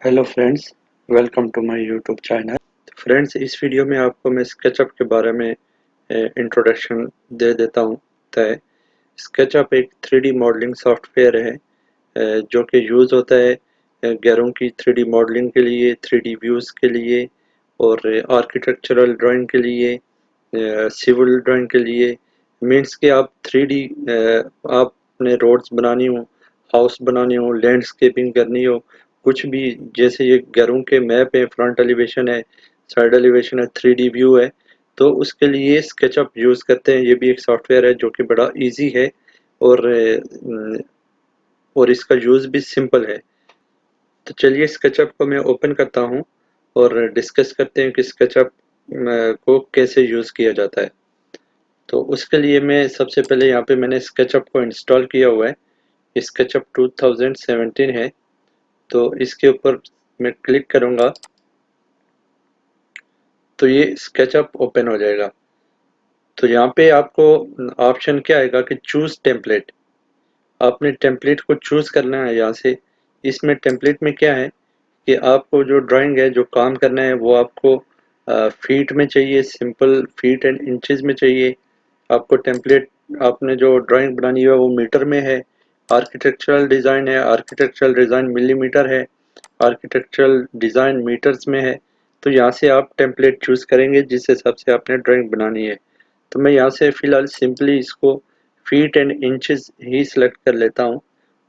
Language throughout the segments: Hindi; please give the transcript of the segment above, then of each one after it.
Hello friends, welcome to my YouTube channel. Friends, इस वीडियो में आपको मैं स्केचअप के बारे में इंट्रोडक्शन दे देता हूँ। तो स्केचअप एक 3D मॉडलिंग सॉफ्टवेयर है जो कि यूज़ होता है घरों की 3D मॉडलिंग के लिए, 3D व्यूज़ के लिए और आर्किटेक्चरल ड्राइंग के लिए, सिविल ड्राइंग के लिए। मीन्स कि आप 3D आपने रोड्स बनानी हो, हाउस बनानी हो, लैंडस्केपिंग करनी हो, कुछ भी, जैसे ये घरों के मैप है, फ्रंट एलिवेशन है, साइड एलिवेशन है, 3D व्यू है, तो उसके लिए स्केचअप यूज़ करते हैं। ये भी एक सॉफ्टवेयर है जो कि बड़ा इजी है और इसका यूज़ भी सिंपल है। तो चलिए स्केचअप को मैं ओपन करता हूँ और डिस्कस करते हैं कि स्केचअप को कैसे यूज़ किया जाता है। तो उसके लिए मैं सबसे पहले यहाँ पे मैंने स्केचअप को इंस्टॉल किया हुआ है। स्केचअप 2017 है, तो इसके ऊपर मैं क्लिक करूँगा तो ये स्केचअप ओपन हो जाएगा। तो यहाँ पे आपको ऑप्शन क्या आएगा कि चूज टेम्पलेट। आपने टेम्पलेट को चूज करना है यहाँ से। इसमें टेम्पलेट में क्या है कि आपको जो ड्राइंग है, जो काम करना है, वो आपको फीट में चाहिए, सिंपल फीट एंड इंचेस में चाहिए। आपको टेम्पलेट, आपने जो ड्राइंग बनानी है वो मीटर में है। आर्किटेक्चरल डिज़ाइन है, आर्किटेक्चरल डिज़ाइन मिलीमीटर है, आर्किटेक्चरल डिज़ाइन मीटर्स में है। तो यहाँ से आप टेम्पलेट चूज़ करेंगे जिस हिसाब से आपने ड्राइंग बनानी है। तो मैं यहाँ से फ़िलहाल सिंपली इसको feet and inches he select कर लेता हूँ।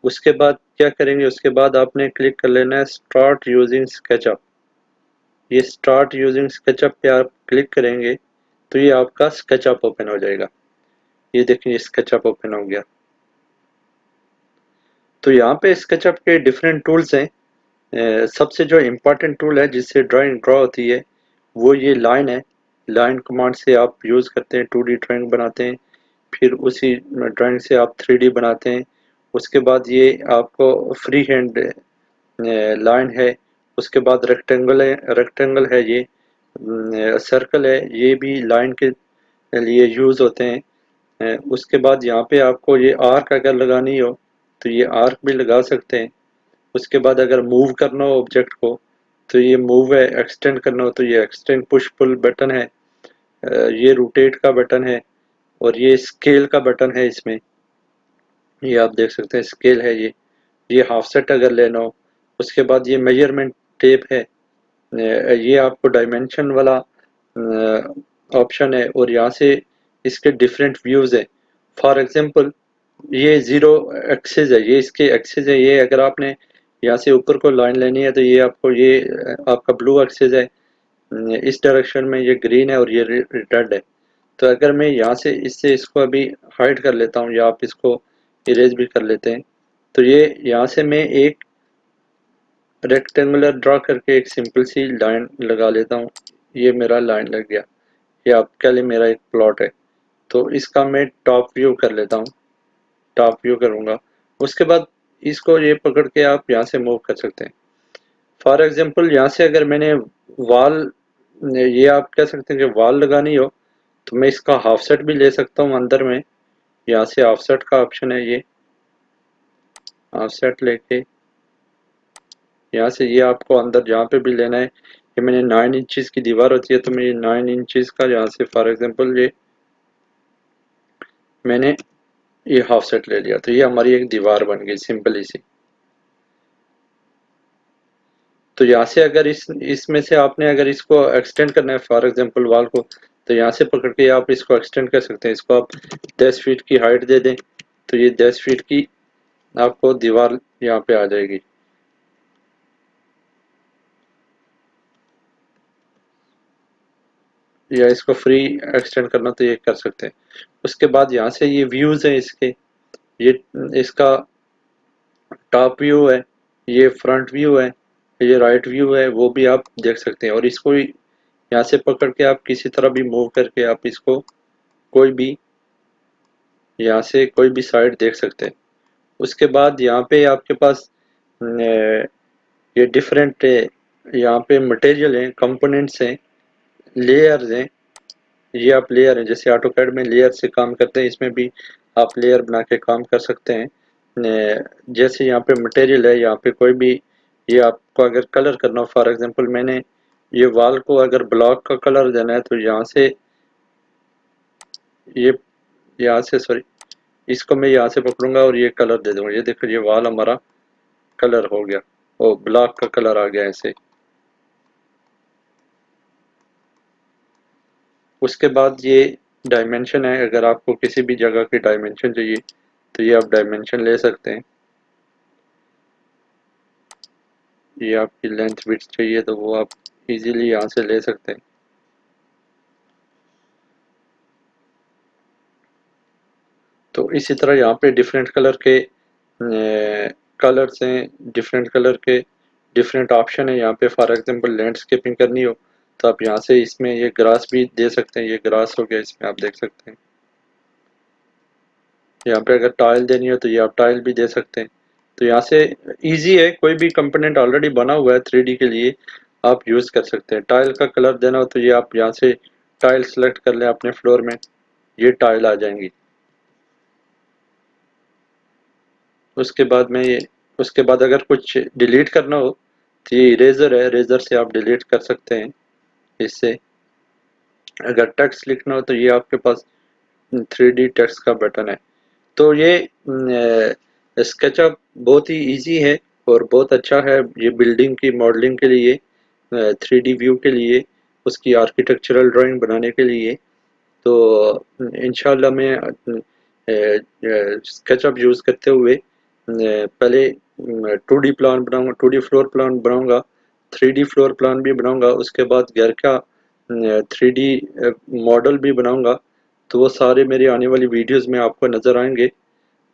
उसके बाद क्या करेंगे, उसके बाद आपने क्लिक कर लेना है स्टार्ट यूजिंग स्केचअप। ये स्टार्ट यूजिंग स्केचअप पे आप क्लिक करेंगे तो ये आपका स्केचअप ओपन हो जाएगा। ये देखिए स्केचअप ओपन हो गया। तो यहाँ पे स्केचअप के डिफरेंट टूल्स हैं। सबसे जो इम्पोर्टेंट टूल है जिससे ड्राइंग ड्रॉ होती है वो ये लाइन है। लाइन कमांड से आप यूज़ करते हैं, 2D ड्राइंग बनाते हैं, फिर उसी ड्राइंग से आप 3D बनाते हैं। उसके बाद ये आपको फ्री हैंड लाइन है। उसके बाद रेक्टेंगल है, ये सर्कल है, ये भी लाइन के लिए यूज़ होते हैं। उसके बाद यहाँ पे आपको ये आर्क अगर लगानी हो तो ये आर्क भी लगा सकते हैं। उसके बाद अगर मूव करना हो ऑब्जेक्ट को तो ये मूव है, एक्सटेंड करना हो तो ये एक्सटेंड पुश पुल बटन है, ये रोटेट का बटन है और ये स्केल का बटन है। इसमें ये आप देख सकते हैं स्केल है, ये हाफ सेट अगर लेना हो। उसके बाद ये मेजरमेंट टेप है, ये आपको डायमेंशन वाला ऑप्शन है और यहाँ से इसके डिफरेंट व्यूज़ है। फॉर एग्जांपल ये ज़ीरो एक्सिस है, ये इसके एक्सिस है। ये अगर आपने यहाँ से ऊपर को लाइन लेनी है तो ये आपको, ये आपका ब्लू एक्सिस है, इस डायरेक्शन में ये ग्रीन है और ये रेड है। तो अगर मैं यहाँ से इससे इसको अभी हाइड कर लेता हूँ या आप इसको इरेज भी कर लेते हैं तो ये यहाँ से मैं एक रेक्टेंगुलर ड्रा करके एक सिंपल सी लाइन लगा लेता हूँ। ये मेरा लाइन लग गया। ये आपके लिए मेरा एक प्लॉट है। तो इसका मैं टॉप व्यू कर लेता हूँ, टॉप व्यू करूँगा। उसके बाद इसको ये पकड़ के आप यहाँ से मूव कर सकते हैं। फॉर एग्जांपल यहाँ से अगर मैंने वॉल, ये आप कह सकते हैं कि वॉल लगानी हो तो मैं इसका हाफ सेट भी ले सकता हूँ अंदर में। यहाँ से हाफ सेट का ऑप्शन है, ये हाफ सेट लेके यहाँ से ये आपको अंदर जहाँ पे भी लेना है। ये मैंने 9 इंचज़ की दीवार होती है तो मैं ये 9 इंचज़ का यहाँ से फॉर एग्जांपल ये मैंने ये हाफ सेट ले लिया तो ये हमारी एक दीवार बन गई सिंपली सी। तो यहाँ से अगर इसमें से आपने अगर इसको एक्सटेंड करना है फॉर एग्जांपल वॉल को, तो यहाँ से पकड़ के आप इसको एक्सटेंड कर सकते हैं। इसको आप 10 फीट की हाइट दे दें तो ये 10 फीट की आपको दीवार यहाँ पे आ जाएगी। या इसको फ्री एक्सटेंड करना तो ये कर सकते हैं। उसके बाद यहाँ से ये व्यूज़ हैं इसके, ये इसका टॉप व्यू है, ये फ्रंट व्यू है, ये राइट व्यू है, वो भी आप देख सकते हैं। और इसको यहाँ से पकड़ के आप किसी तरह भी मूव करके आप इसको कोई भी, यहाँ से कोई भी साइड देख सकते हैं। उसके बाद यहाँ पे आपके पास ये डिफरेंट यहाँ पे मटेरियल हैं, कंपोनेंट्स हैं, लेयर्स हैं। ये आप लेयर हैं, जैसे ऑटोकैड में लेयर से काम करते हैं, इसमें भी आप लेयर बना के काम कर सकते हैं। जैसे यहाँ पे मटेरियल है, यहाँ पे कोई भी ये आपको अगर कलर करना हो, फॉर एग्जांपल मैंने ये वॉल को अगर ब्लॉक का कलर देना है तो यहाँ से ये यहाँ से सॉरी इसको मैं यहाँ से पकड़ूंगा और ये कलर दे दूंगा। ये देखो ये वॉल हमारा कलर हो गया, ओ ब्लॉक का कलर आ गया ऐसे। उसके बाद ये डायमेंशन है, अगर आपको किसी भी जगह की डायमेंशन चाहिए तो ये आप डायमेंशन ले सकते हैं। ये आपकी लेंथ विड्थ चाहिए तो वो आप इजीली यहाँ से ले सकते हैं। तो इसी तरह यहाँ पे डिफरेंट कलर के कलर्स हैं, डिफरेंट कलर के डिफरेंट ऑप्शन है यहाँ पे। फॉर एग्जांपल लैंडस्केपिंग करनी हो तो आप यहाँ से इसमें ये ग्रास भी दे सकते हैं, ये ग्रास हो गया इसमें आप देख सकते हैं। यहाँ पे अगर टाइल देनी हो तो ये आप टाइल भी दे सकते हैं। तो यहाँ से इजी है, कोई भी कंपोनेंट ऑलरेडी बना हुआ है 3D के लिए आप यूज़ कर सकते हैं। टाइल का कलर देना हो तो ये आप यहाँ से टाइल सेलेक्ट कर लें अपने फ्लोर में, ये टाइल आ जाएंगी। उसके बाद में ये उसके बाद अगर कुछ डिलीट करना हो तो ये इरेजर है, इरेजर से आप डिलीट कर सकते हैं इससे। अगर टेक्स्ट लिखना हो तो ये आपके पास 3D टेक्स्ट का बटन है। तो ये स्केचअप बहुत ही इजी है और बहुत अच्छा है ये बिल्डिंग की मॉडलिंग के लिए, 3D व्यू के लिए, उसकी आर्किटेक्चरल ड्राइंग बनाने के लिए। तो इंशाल्लाह मैं स्केचअप यूज़ करते हुए पहले 2D प्लान बनाऊंगा, 2D फ्लोर प्लान बनाऊंगा, 3D फ्लोर प्लान भी बनाऊंगा, उसके बाद घर का 3D मॉडल भी बनाऊंगा। तो वो सारे मेरी आने वाली वीडियोस में आपको नज़र आएंगे।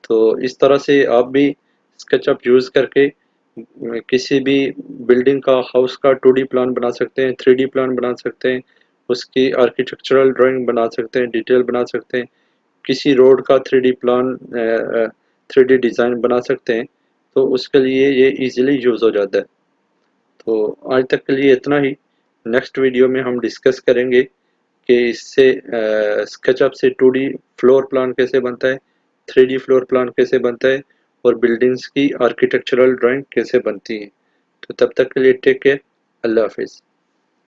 तो इस तरह से आप भी स्केचअप यूज़ करके किसी भी बिल्डिंग का, हाउस का 2D प्लान बना सकते हैं, 3D प्लान बना सकते हैं, उसकी आर्किटेक्चरल ड्राइंग बना सकते हैं, डिटेल बना सकते हैं, किसी रोड का 3D प्लान 3D डिज़ाइन बना सकते हैं। तो उसके लिए ये इजीली यूज़ हो जाता है। तो आज तक के लिए इतना ही। नेक्स्ट वीडियो में हम डिस्कस करेंगे कि इससे स्केचअप से 2D फ्लोर प्लान कैसे बनता है, 3D फ्लोर प्लान कैसे बनता है और बिल्डिंग्स की आर्किटेक्चरल ड्राइंग कैसे बनती है। तो तब तक के लिए टेक केयर, अल्लाह हाफिज़।